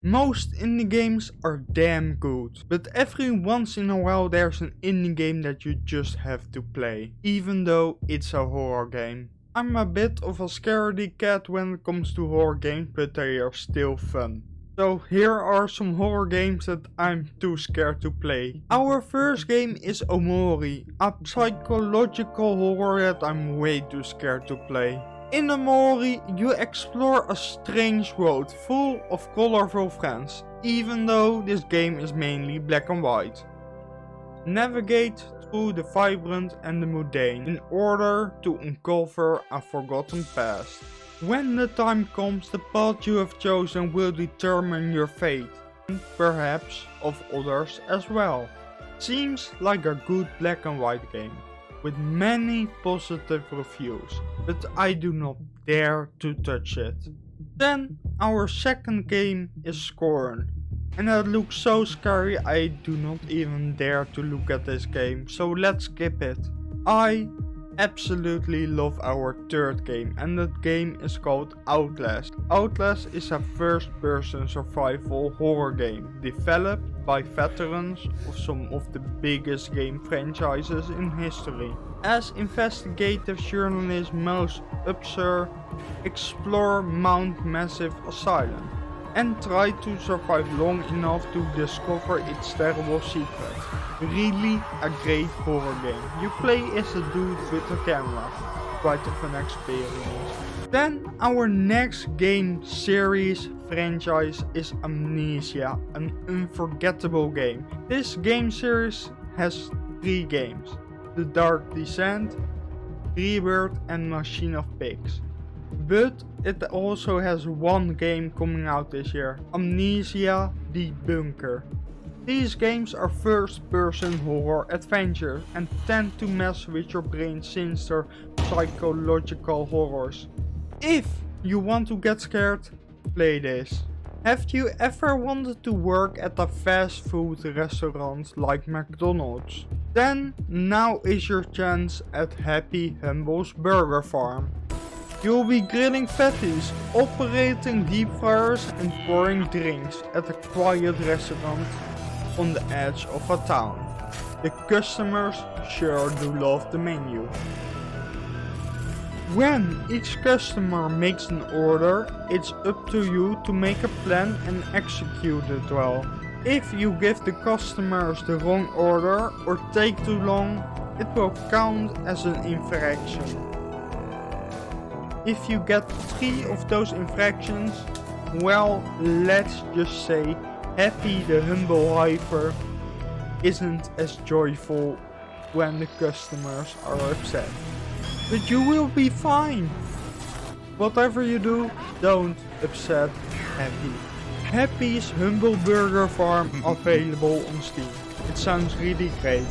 Most indie games are damn good, but every once in a while there's an indie game that you just have to play, even though it's a horror game. I'm a bit of a scaredy cat when it comes to horror games, but they are still fun. So here are some horror games that I'm too scared to play. Our first game is Omori, a psychological horror that I'm way too scared to play. In Omori, you explore a strange world full of colorful friends, even though this game is mainly black and white. Navigate through the vibrant and the mundane in order to uncover a forgotten past. When the time comes, the path you have chosen will determine your fate, and perhaps of others as well. Seems like a good black and white game, with many positive reviews, but I do not dare to touch it. Then our second game is Scorn, and it looks so scary I do not even dare to look at this game, so let's skip it. I absolutely love our third game, and that game is called Outlast. Outlast is a first-person survival horror game developed by veterans of some of the biggest game franchises in history. As investigative journalist Mouse Upser explore Mount Massive Asylum and try to survive long enough to discover its terrible secret. Really a great horror game. You play as a dude with a camera. Quite a fun experience. Then our next game series franchise is Amnesia, an unforgettable game. This game series has 3 games: The Dark Descent, Rebirth and Machine of Pigs. But it also has one game coming out this year, Amnesia: The Bunker. These games are first-person horror adventures and tend to mess with your brain since they're psychological horrors. If you want to get scared, play this. Have you ever wanted to work at a fast food restaurant like McDonald's? Then now is your chance at Happy Humble's Burger Farm. You'll be grilling patties, operating deep fryers and pouring drinks at a quiet restaurant on the edge of a town. The customers sure do love the menu. When each customer makes an order, it's up to you to make a plan and execute it well. If you give the customers the wrong order or take too long, it will count as an infraction. If you get 3 of those infractions, well, let's just say Happy the Humble Hiver isn't as joyful when the customers are upset. But you will be fine. Whatever you do, don't upset Happy. Happy's Humble Burger Farm available on Steam. It sounds really great.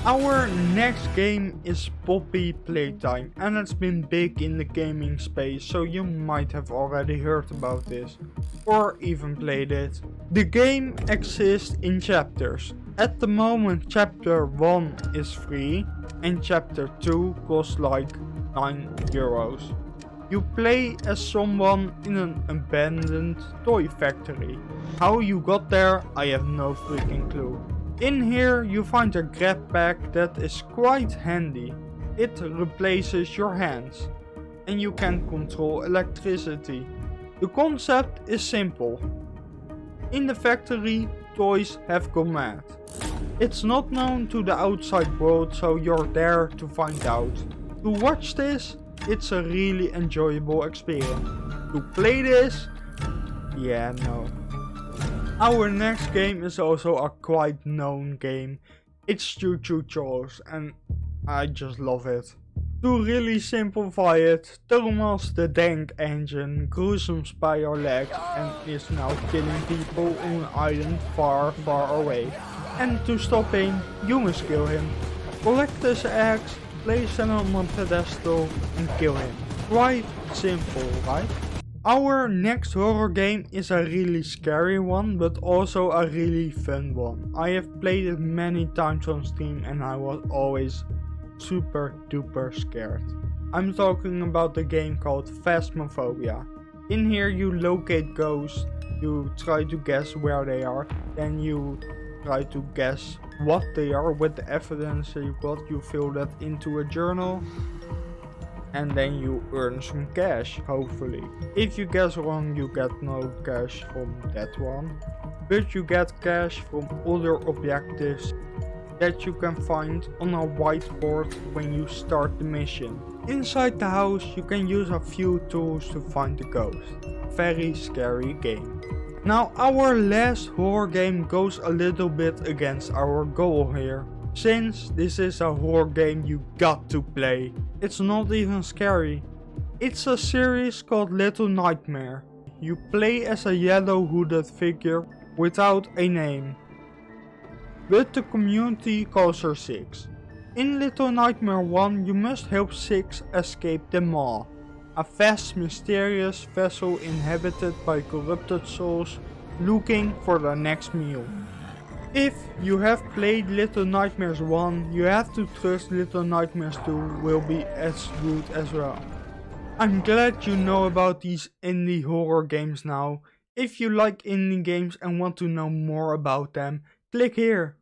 Our next game is Poppy Playtime, and it's been big in the gaming space, so you might have already heard about this or even played it. The game exists in chapters. At the moment chapter 1 is free and chapter 2 costs like €9. You play as someone in an abandoned toy factory. How you got there, I have no freaking clue. In here you find a grab bag that is quite handy. It replaces your hands and you can control electricity. The concept is simple. In the factory, toys have gone mad. It's not known to the outside world, so you're there to find out. To watch this, it's a really enjoyable experience. To play this, yeah, no. Our next game is also a quite known game. It's Choo and I just love it. To really simplify it, Thomas the Dank Engine gruesome by your leg and is now killing people on an island far, far away. And to stop him, you must kill him. Collect his eggs, place them on a pedestal and kill him. Quite simple, right? Our next horror game is a really scary one, but also a really fun one. I have played it many times on Steam and I was always super duper scared. I'm talking about the game called Phasmophobia. In here you locate ghosts, you try to guess where they are, then you try to guess what they are with the evidence you got. You fill that into a journal and then you earn some cash, hopefully. If you guess wrong, you get no cash from that one, but you get cash from other objectives that you can find on a whiteboard when you start the mission. Inside the house you can use a few tools to find the ghost. Very scary game. Now our last horror game goes a little bit against our goal here. Since this is a horror game you got to play. It's not even scary. It's a series called Little Nightmare. You play as a yellow hooded figure without a name, but the community calls her Six. In Little Nightmare 1 you must help Six escape the Maw, a vast mysterious vessel inhabited by corrupted souls looking for their next meal. If you have played Little Nightmares 1, you have to trust Little Nightmares 2 will be as good as well. I'm glad you know about these indie horror games now. If you like indie games and want to know more about them, click here.